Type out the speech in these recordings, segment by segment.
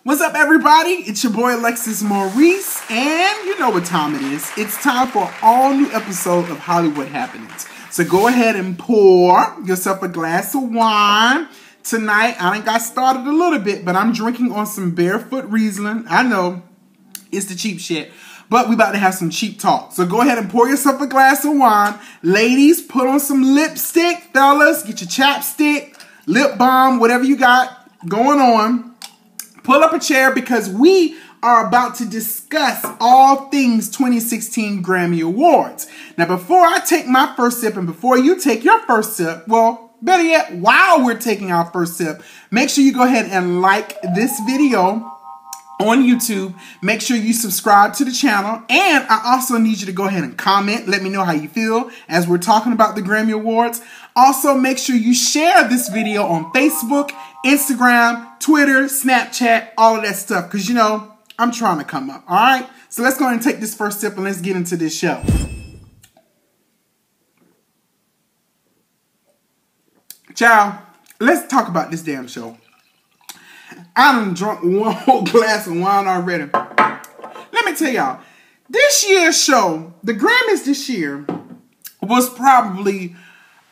What's up, everybody? It's your boy Alexis Maurice, and you know what time it is. It's time for an all-new episode of Hollywood Happenings. So go ahead and pour yourself a glass of wine. Tonight, I done got started a little bit, but I'm drinking on some Barefoot Riesling. I know, it's the cheap shit, but we about to have some cheap talk. So go ahead and pour yourself a glass of wine. Ladies, put on some lipstick. Fellas, get your chapstick, lip balm, whatever you got going on. Pull up a chair because we are about to discuss all things 2016 Grammy Awards. Now, before I take my first sip and before you take your first sip, well, better yet, while we're taking our first sip, make sure you go ahead and like this video on YouTube. Make sure you subscribe to the channel. And I also need you to go ahead and comment. Let me know how you feel as we're talking about the Grammy Awards. Also, make sure you share this video on Facebook, Instagram, Twitter, Snapchat, all of that stuff. Because, you know, I'm trying to come up. All right? So let's go ahead and take this first sip and let's get into this show. Ciao. Let's talk about this damn show. I done drunk one whole glass of wine already. Let me tell y'all, this year's show, the Grammys this year, was probably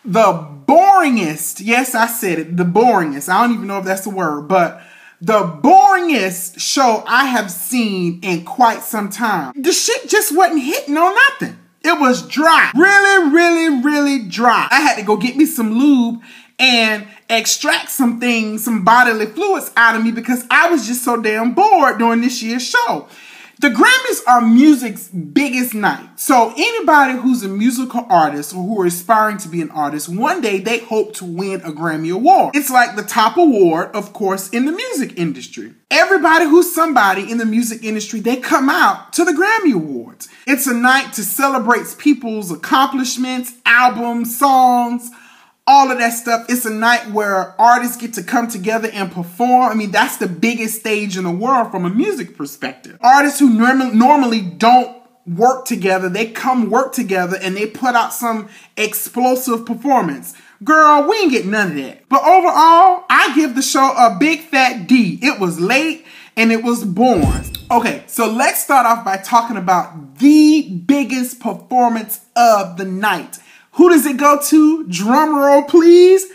the boringest. Yes, I said it, the boringest. I don't even know if that's the word, but the boringest show I have seen in quite some time. The shit just wasn't hitting on nothing. It was dry. Really dry. I had to go get me some lube and extract some things, some bodily fluids out of me because I was just so damn bored during this year's show. The Grammys are music's biggest night. So anybody who's a musical artist or who are aspiring to be an artist, one day they hope to win a Grammy Award. It's like the top award, of course, in the music industry. Everybody who's somebody in the music industry, they come out to the Grammy Awards. It's a night to celebrate people's accomplishments, albums, songs, all of that stuff. It's a night where artists get to come together and perform. I mean, that's the biggest stage in the world from a music perspective. Artists who normally don't work together, they come work together and they put out some explosive performance. Girl, we ain't get none of that. But overall, I give the show a big fat D. It was late and it was boring. Okay, so let's start off by talking about the biggest performance of the night. Who does it go to? Drum roll, please.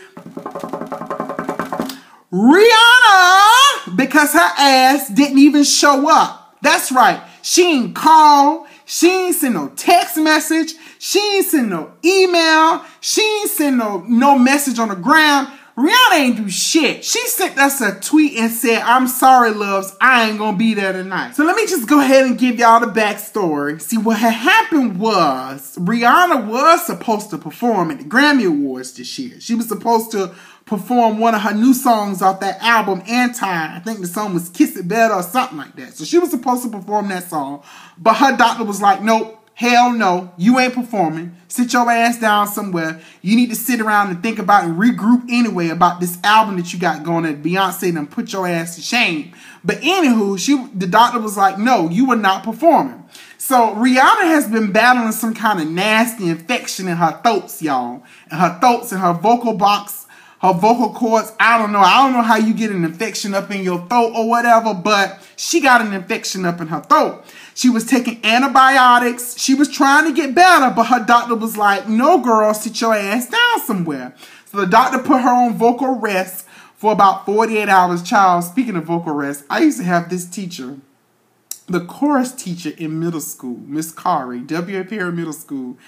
Rihanna, because her ass didn't even show up. That's right. She ain't call. She ain't send no text message. She ain't send no email. She ain't send no message on the ground. Rihanna ain't do shit. She sent us a tweet and said, "I'm sorry, loves, I ain't gonna be there tonight." So let me just go ahead and give y'all the backstory. See, what had happened was Rihanna was supposed to perform at the Grammy Awards this year. She was supposed to perform one of her new songs off that album, Anti. I think the song was Kiss It Better or something like that. So she was supposed to perform that song, but her doctor was like, "Nope. Hell no, you ain't performing. Sit your ass down somewhere. You need to sit around and think about and regroup anyway about this album that you got going at Beyonce and put your ass to shame." But anywho, the doctor was like, "No, you were not performing." So Rihanna has been battling some kind of nasty infection in her throats, y'all. And her throats and her vocal box, her vocal cords. I don't know how you get an infection up in your throat or whatever, but she got an infection up in her throat. She was taking antibiotics. She was trying to get better, but her doctor was like, "No, girl, sit your ass down somewhere." So the doctor put her on vocal rest for about 48 hours. Child, speaking of vocal rest, I used to have this teacher, the chorus teacher in middle school, Miss Kari, W.A. Perry Middle School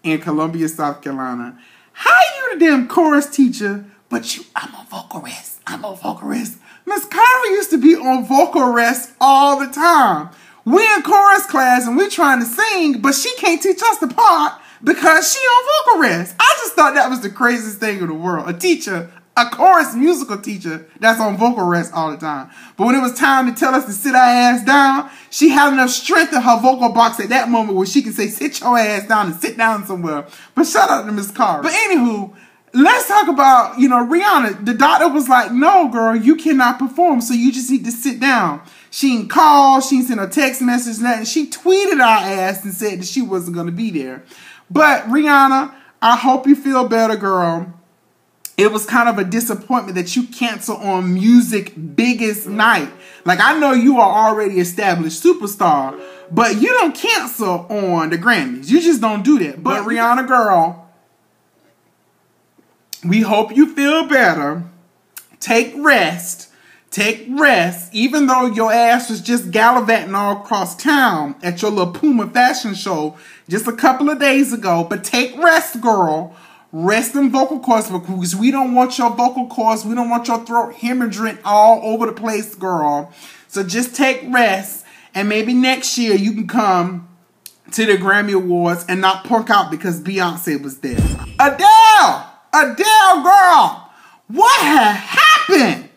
in Columbia, South Carolina. How you the damn chorus teacher, but I'm on vocal rest. I'm on vocal rest. Miss Kari used to be on vocal rest all the time. We in chorus class and we trying to sing, but she can't teach us the part because she on vocal rest. I just thought that was the craziest thing in the world. A teacher, a chorus musical teacher that's on vocal rest all the time. But when it was time to tell us to sit our ass down, she had enough strength in her vocal box at that moment where she can say, "Sit your ass down and sit down somewhere." But shout out to Miss Kari. But anywho, let's talk about, Rihanna. The doctor was like, "No, girl, you cannot perform, so you just need to sit down." She didn't call, she didn't send a text message, nothing. She tweeted our ass and said that she wasn't going to be there. But Rihanna, I hope you feel better, girl. it was kind of a disappointment that you cancel on music biggest night. Like, I know you are already established superstar, but you don't cancel on the Grammys. You just don't do that. But Rihanna, girl, we hope you feel better. Take rest. Take rest. Even though your ass was just gallivanting all across town at your little Puma fashion show just a couple of days ago. But take rest, girl. Rest in vocal cords, because we don't want your vocal cords. We don't want your throat hemorrhaging all over the place, girl. So just take rest. And maybe next year you can come to the Grammy Awards and not punk out because Beyonce was there. Adele! Adele, girl! What had happened?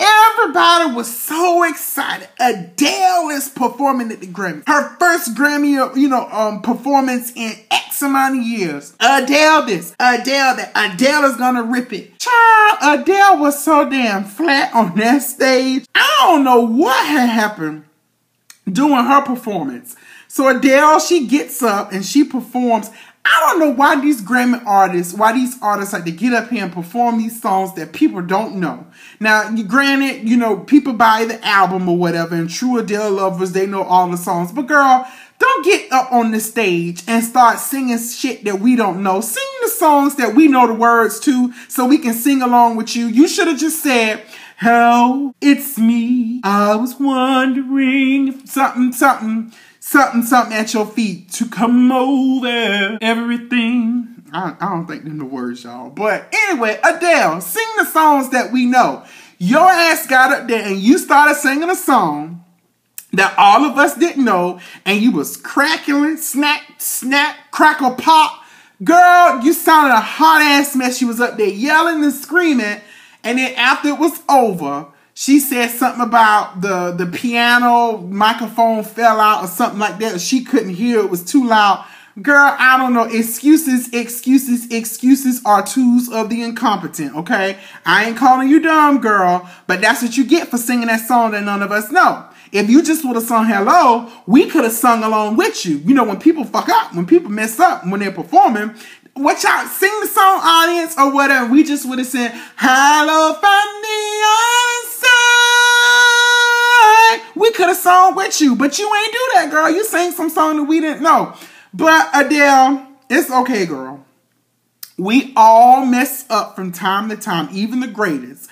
Everybody was so excited. Adele is performing at the Grammy. Her first Grammy, performance in X amount of years. Adele this, Adele that. Adele is gonna rip it. Child, Adele was so damn flat on that stage. I don't know what had happened during her performance. So Adele, she gets up and she performs. I don't know why these artists like to get up here and perform these songs that people don't know. Now, granted, people buy the album or whatever, and true Adele lovers, they know all the songs. But girl, don't get up on the stage and start singing shit that we don't know. Sing the songs that we know the words to so we can sing along with you. You should have just said, "Hello, it's me. I was wondering if something at your feet to come over everything." I don't think them the words, y'all. But anyway, Adele, sing the songs that we know. Your ass got up there and you started singing a song that all of us didn't know, and you was crackling, snap, crackle, pop. Girl, you sounded a hot ass mess. You was up there yelling and screaming, and then after it was over, she said something about the piano microphone fell out or something like that. She couldn't hear. It was too loud. Girl, I don't know. Excuses are tools of the incompetent, okay? I ain't calling you dumb, girl, but that's what you get for singing that song that none of us know. If you just would have sung Hello, we could have sung along with you. When people fuck up, when people mess up, when they're performing, what y'all sing the song, audience, or whatever. We just would have said, "Hello from the other side." We could have sung with you, but you ain't do that, girl. You sang some song that we didn't know. But Adele, it's okay, girl. We all mess up from time to time, even the greatest.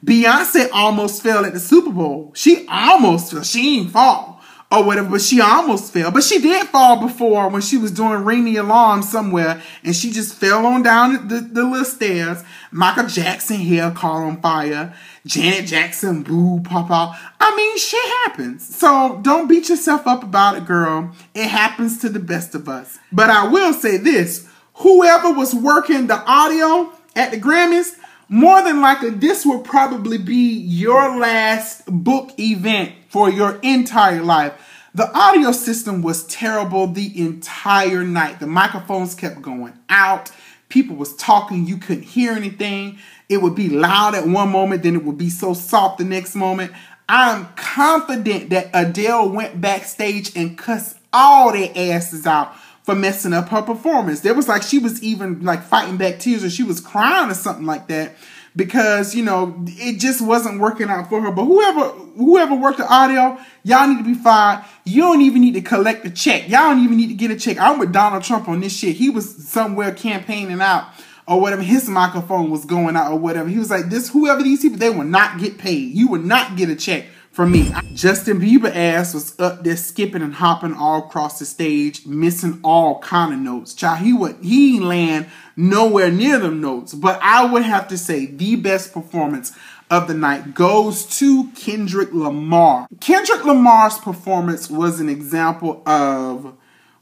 Beyonce almost fell at the Super Bowl. She almost fell. She didn't fall or whatever, but she almost fell. But she did fall before when she was doing Ring the Alarm somewhere, and she just fell on down the little stairs. Michael Jackson hair caught on fire. Janet Jackson boo pop out. I mean, shit happens. So don't beat yourself up about it, girl. It happens to the best of us. But I will say this. Whoever was working the audio at the Grammys, more than likely, this will probably be your last book event for your entire life. The audio system was terrible the entire night. The microphones kept going out. People was talking. You couldn't hear anything. It would be loud at one moment, then it would be so soft the next moment. I'm confident that Adele went backstage and cussed all their asses out for messing up her performance. There was like, she was even like fighting back tears, or she was crying or something like that, because, it just wasn't working out for her. But whoever worked the audio, y'all need to be fired. You don't even need to collect a check. Y'all don't even need to get a check. I'm with Donald Trump on this shit. He was somewhere campaigning out or whatever. His microphone was going out or whatever. He was like, whoever these people, they will not get paid. You will not get a check from me. Justin Bieber ass was up there skipping and hopping all across the stage, missing all kind of notes. Child, he ain't land nowhere near them notes. But I would have to say the best performance of the night goes to Kendrick Lamar. Kendrick Lamar's performance was an example of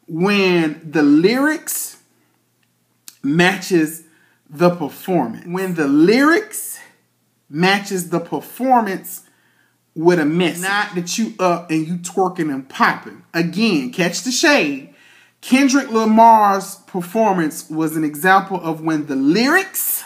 when the lyrics matches the performance. When the lyrics matches the performance with a message. Not that you up and you twerking and popping. Again, catch the shade. Kendrick Lamar's performance was an example of when the lyrics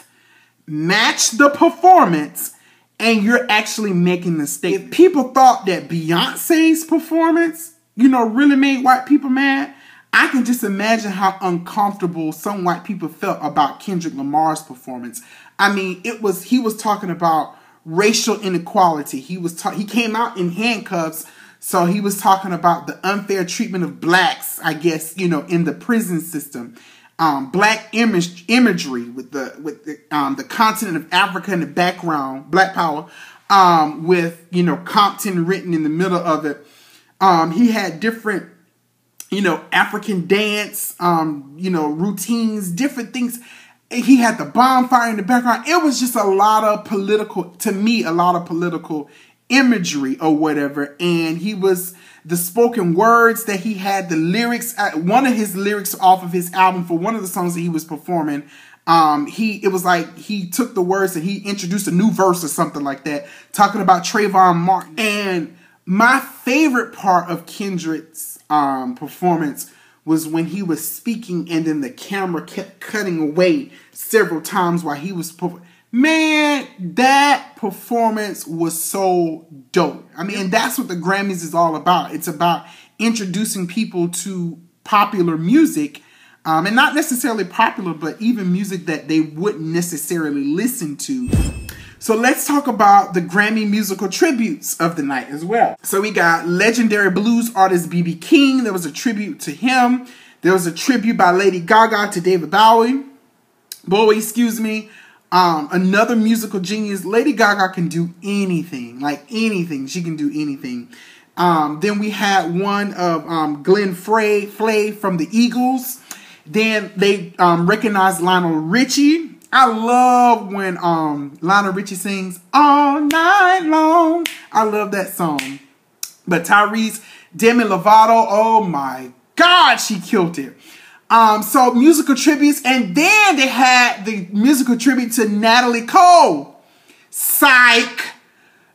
match the performance and you're actually making the statement. If people thought that Beyonce's performance, really made white people mad, I can just imagine how uncomfortable some white people felt about Kendrick Lamar's performance. I mean, he was talking about racial inequality. He came out in handcuffs, so he was talking about the unfair treatment of blacks, I guess, you know, in the prison system. Black imagery with the continent of Africa in the background, Black Power, with, you know, Compton written in the middle of it. He had different, you know, African dance, you know, routines, different things. He had the bonfire in the background. It was just a lot of political imagery or whatever. And the spoken words that he had, the lyrics, one of his lyrics off of his album for one of the songs that he was performing, it was like he took the words and he introduced a new verse or something like that, talking about Trayvon Martin. And my favorite part of Kendrick's performance was when he was speaking and then the camera kept cutting away several times while he was performing. Man, that performance was so dope. I mean, and that's what the Grammys is all about. It's about introducing people to popular music, and not necessarily popular, but even music that they wouldn't necessarily listen to. So let's talk about the Grammy musical tributes of the night as well. So we got legendary blues artist B.B. King. There was a tribute to him. There was a tribute by Lady Gaga to David Bowie. Another musical genius. Lady Gaga can do anything, like anything. She can do anything. Then we had one of Glenn Frey from the Eagles. Then they recognized Lionel Richie. I love when Lionel Richie sings All Night Long. I love that song. But Tyrese Demi Lovato, oh my God, she killed it. So musical tributes, and then they had the musical tribute to Natalie Cole. Psych.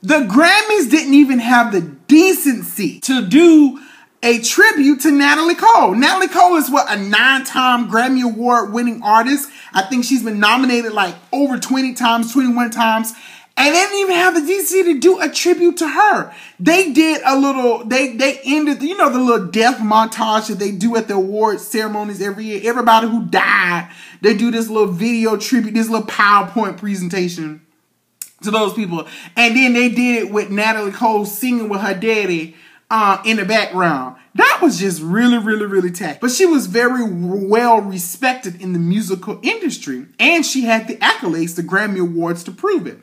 The Grammys didn't even have the decency to do a tribute to Natalie Cole. Natalie Cole is what, a 9-time Grammy Award winning artist. I think she's been nominated like over 20 times, 21 times. And they didn't even have the decency to do a tribute to her. They did a little, they ended, you know, the little death montage that they do at the award ceremonies every year. Everybody who died, they do this little video tribute, this little PowerPoint presentation to those people. And then they did it with Natalie Cole singing with her daddy in the background. That was just really, really, really tacky. But she was very well respected in the musical industry. And she had the accolades, the Grammy Awards, to prove it.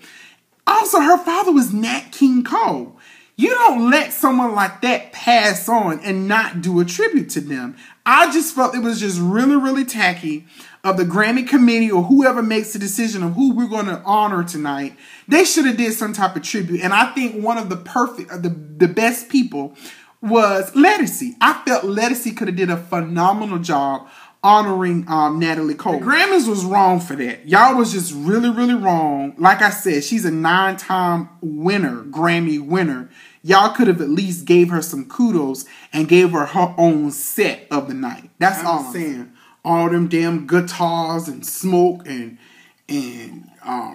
Also, her father was Nat King Cole. You don't let someone like that pass on and not do a tribute to them. I just felt it was just really, really tacky of the Grammy committee or whoever makes the decision of who we're going to honor tonight. They should have did some type of tribute. And I think one of the best people was Ledisi. I felt Ledisi could have did a phenomenal job honoring Natalie Cole. The Grammys was wrong for that. Y'all was just really, really wrong. Like I said, she's a 9-time winner, Grammy winner. Y'all could have at least gave her some kudos and gave her her own set of the night. That's all I'm saying. All them damn guitars and smoke and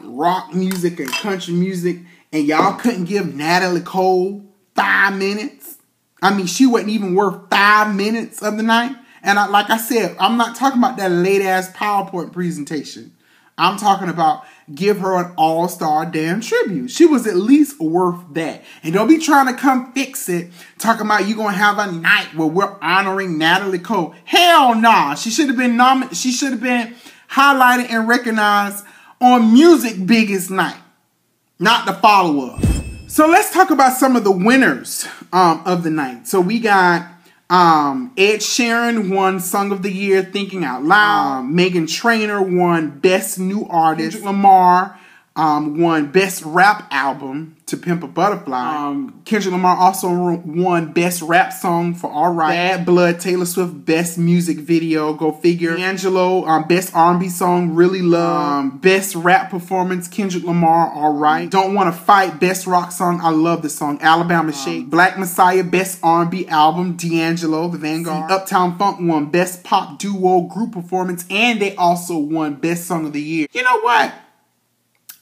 rock music and country music, and y'all couldn't give Natalie Cole 5 minutes. I mean, she wasn't even worth 5 minutes of the night. And like I said, I'm not talking about that late-ass PowerPoint presentation. I'm talking about give her an all-star damn tribute. She was at least worth that. And don't be trying to come fix it, talking about you going to have a night where we're honoring Natalie Cole. Hell nah. She should have been she should have been highlighted and recognized on Music Biggest Night, not the follow-up. So let's talk about some of the winners of the night. So we got Ed Sheeran won Song of the Year, Thinking Out Loud. Meghan Trainor won Best New Artist. Kendrick Lamar won Best Rap Album, To Pimp a Butterfly. Kendrick Lamar also won Best Rap Song for All Right. Bad Blood, Taylor Swift, Best Music Video, go figure. D'Angelo, Best R&B Song, Really Love. Best Rap Performance, Kendrick Lamar, All Right. Don't Wanna Fight, Best Rock Song, I love the song, Alabama Shake. Black Messiah, Best R&B Album, D'Angelo, The Vanguard. Uptown Funk won Best Pop Duo Group Performance, and they also won Best Song of the Year. You know what?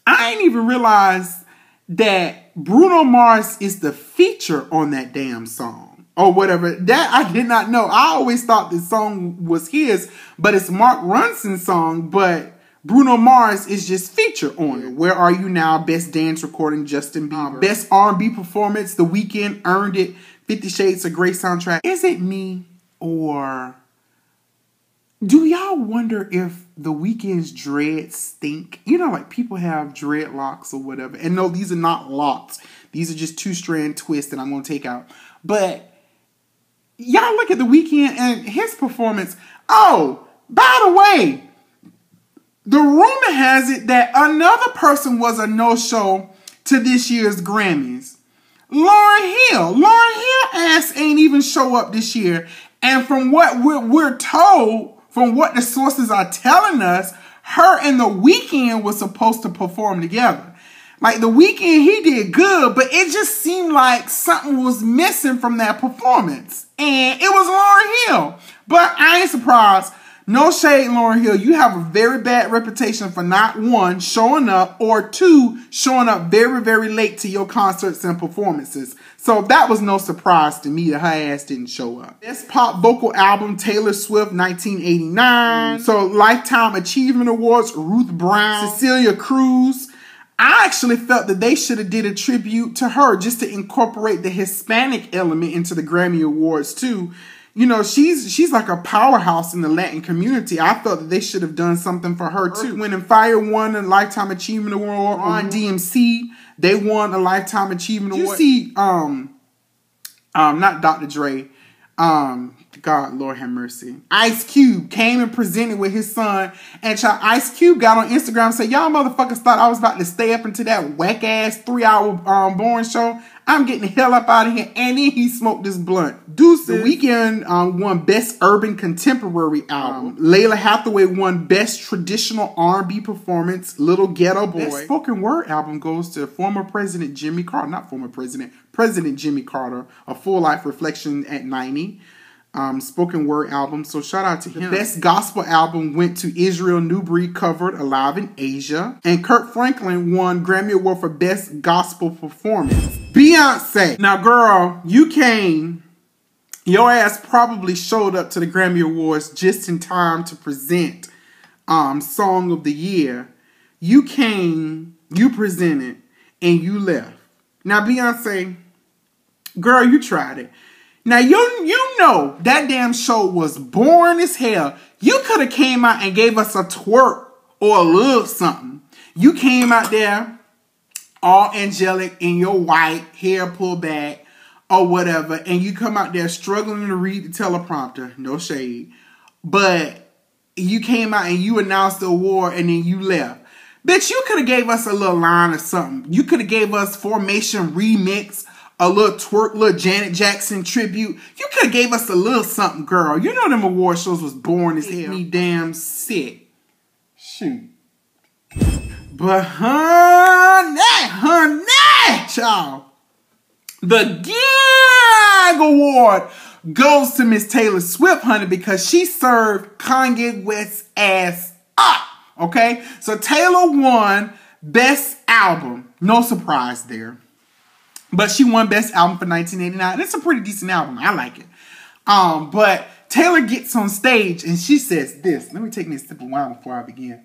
I ain't even realized that Bruno Mars is the feature on that damn song or whatever. That I did not know. I always thought this song was his, but it's Mark Ronson's song. But Bruno Mars is just featured on it. Where Are You Now? Best Dance Recording, Justin Bieber. Best R&B Performance, The Weeknd earned it. 50 Shades of Grey soundtrack. Is it me, or do y'all wonder if The Weeknd's dreads stink? You know, like people have dreadlocks or whatever. And no, these are not locks. These are just 2-strand twists that I'm going to take out. But y'all look at The Weeknd and his performance. Oh, by the way, the rumor has it that another person was a no-show to this year's Grammys. Lauryn Hill. Lauryn Hill ass ain't even show up this year. And from what we're told, from what the sources are telling us, her and The Weeknd was supposed to perform together. Like The Weeknd, he did good, but it just seemed like something was missing from that performance. And it was Lauryn Hill. But I ain't surprised. No shade, Lauryn Hill. You have a very bad reputation for not, one, showing up, or two, showing up very, very late to your concerts and performances. So that was no surprise to me that her ass didn't show up. Best Pop Vocal Album, Taylor Swift, 1989. So Lifetime Achievement Awards, Ruth Brown, Cecilia Cruz. I actually felt that they should have did a tribute to her just to incorporate the Hispanic element into the Grammy Awards too. You know, she's like a powerhouse in the Latin community. I felt that they should have done something for her too. Earth, Wind and Fire won a Lifetime Achievement Award. On DMC, they won a Lifetime Achievement Award. You see, not Dr. Dre, God, Lord have mercy. Ice Cube came and presented with his son, and Ice Cube got on Instagram and said, y'all motherfuckers thought I was about to stay up into that whack-ass 3-hour Born show. I'm getting the hell up out of here. And then he smoked this blunt. Deuces. The Weeknd won Best Urban Contemporary Album. Layla Hathaway won Best Traditional R&B Performance. Little Ghetto Boy. Best Spoken Word Album goes to former President Jimmy Carter. Not former President. President Jimmy Carter. A Full Life Reflection at 90. Spoken Word Album. So shout out to him. The Best Gospel Album went to Israel New Breed covered Alive in Asia. And Kirk Franklin won Grammy Award for Best Gospel Performance. Beyonce. Now girl, you came, your ass probably showed up to the Grammy Awards just in time to present Song of the Year. You came, you presented, and you left. Now Beyonce, girl, you tried it. Now, you know that damn show was boring as hell. You could have came out and gave us a twerk or a little something. You came out there all angelic in your white hair pulled back or whatever, and you come out there struggling to read the teleprompter. No shade. But you came out and you announced the award and then you left. Bitch, you could have gave us a little line or something. You could have gave us Formation Remix, a little twerk, little Janet Jackson tribute. You could have gave us a little something, girl. You know them award shows was boring as hell. Me damn sick. Shoot. But honey, child. The GAG Award goes to Miss Taylor Swift, honey, because she served Kanye West's ass up. Okay? So Taylor won Best Album. No surprise there. But she won Best Album for 1989. It's a pretty decent album. I like it. But Taylor gets on stage and she says this. Let me take me a sip of wine before I begin.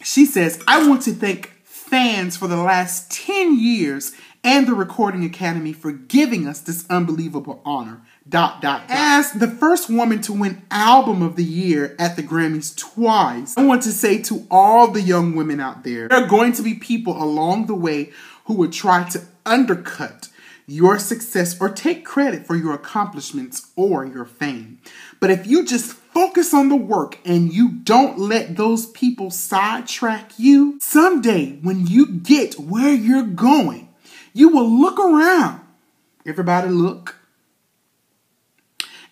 She says, I want to thank fans for the last 10 years and the Recording Academy for giving us this unbelievable honor. ... As the first woman to win Album of the Year at the Grammys twice, I want to say to all the young women out there are going to be people along the way who will try to undercut your success or take credit for your accomplishments or your fame. But if you just focus on the work and you don't let those people sidetrack you, someday when you get where you're going, you will look around. Everybody look.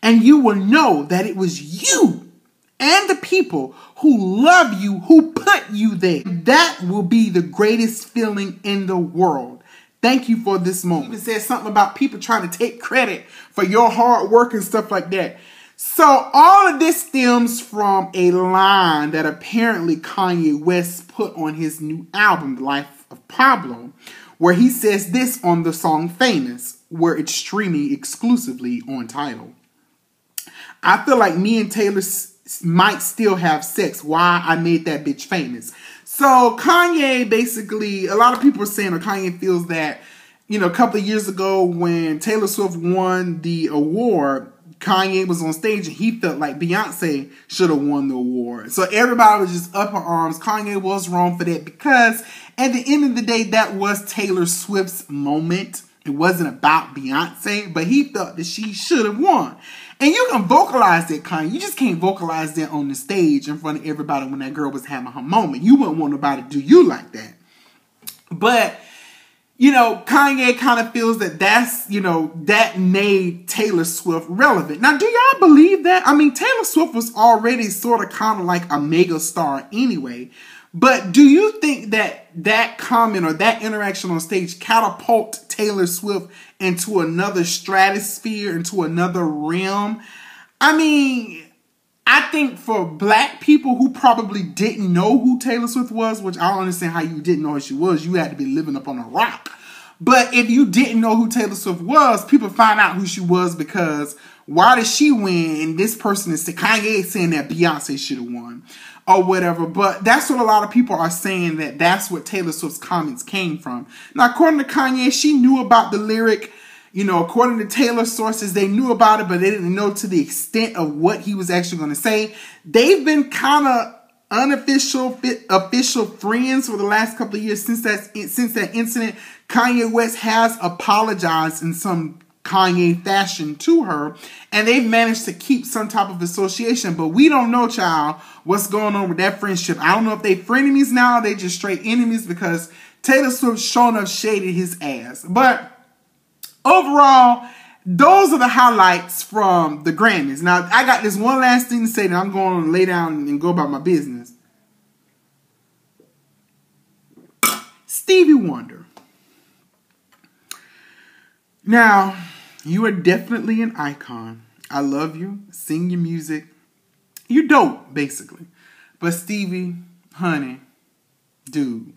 And you will know that it was you and the people who love you who put you there. That will be the greatest feeling in the world. Thank you for this moment. It said something about people trying to take credit for your hard work and stuff like that. So all of this stems from a line that apparently Kanye West put on his new album, The Life of Pablo, where he says this on the song Famous, where it's streaming exclusively on Tidal. I feel like me and Taylor might still have sex. Why I made that bitch famous. So Kanye basically, a lot of people are saying, or Kanye feels that, you know, a couple of years ago when Taylor Swift won the award, Kanye was on stage and he felt like Beyonce should have won the award. So everybody was just up in arms. Kanye was wrong for that because at the end of the day, that was Taylor Swift's moment. It wasn't about Beyonce, but he felt that she should have won. And you can vocalize that, Kanye. You just can't vocalize that on the stage in front of everybody when that girl was having her moment. You wouldn't want nobody to do you like that. But, you know, Kanye kind of feels that that's, you know, that made Taylor Swift relevant. Now, do y'all believe that? I mean, Taylor Swift was already sort of kind of like a mega star anyway. But do you think that that comment or that interaction on stage catapult Taylor Swift into another stratosphere, into another realm? I mean, I think for black people who probably didn't know who Taylor Swift was, which I don't understand how you didn't know who she was. You had to be living up on a rock. But if you didn't know who Taylor Swift was, people find out who she was because why did she win? And this person is Kanye is saying that Beyonce should have won or whatever. But that's what a lot of people are saying, that that's what Taylor Swift's comments came from. Now, according to Kanye, she knew about the lyric. You know, according to Taylor's sources, they knew about it, but they didn't know to the extent of what he was actually going to say. They've been kind of unofficial, official friends for the last couple of years since that incident. Kanye West has apologized in some Kanye fashion to her, and they've managed to keep some type of association. But we don't know, child, what's going on with that friendship. I don't know if they frenemies now, or they just straight enemies, because Taylor Swift sure enough shaded his ass. But overall, those are the highlights from the Grammys. Now, I got this one last thing to say, that I'm going to lay down and go about my business. Stevie Wonder. Now, you are definitely an icon. I love you. Sing your music. You're dope, basically. But Stevie, honey, dude,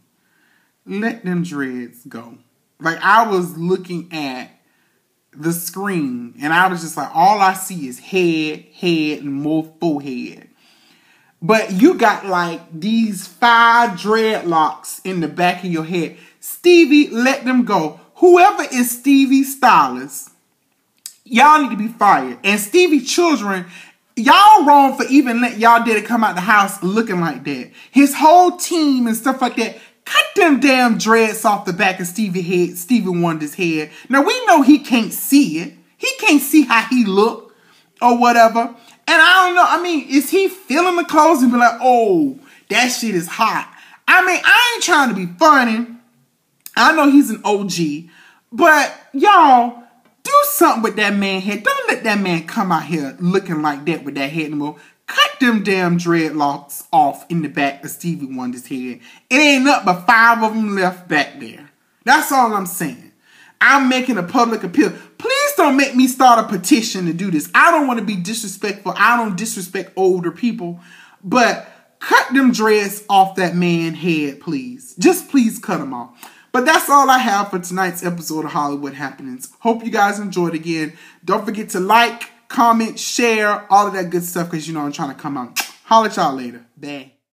let them dreads go. Like, I was looking at the screen, and I was just like, all I see is head, and more forehead. But you got, like, these 5 dreadlocks in the back of your head. Stevie, let them go. Whoever is Stevie's stylist, y'all need to be fired. And Stevie's children, y'all wrong for even letting y'all daddy come out the house looking like that. His whole team and stuff like that. Cut them damn dreads off the back of Stevie Wonder's head. Now, we know he can't see it. He can't see how he look or whatever. And I don't know. I mean, is he feeling the clothes and be like, oh, that shit is hot? I mean, I ain't trying to be funny. I know he's an OG. But, y'all, do something with that man's head. Don't let that man come out here looking like that with that head anymore. Cut them damn dreadlocks off in the back of Stevie Wonder's head. It ain't up but 5 of them left back there. That's all I'm saying. I'm making a public appeal. Please don't make me start a petition to do this. I don't want to be disrespectful. I don't disrespect older people. But cut them dreads off that man's head, please. Just please cut them off. But that's all I have for tonight's episode of Hollywood Happenings. Hope you guys enjoyed again. Don't forget to like, comment, share, all of that good stuff, because you know I'm trying to come out. Holler at y'all later. Bye.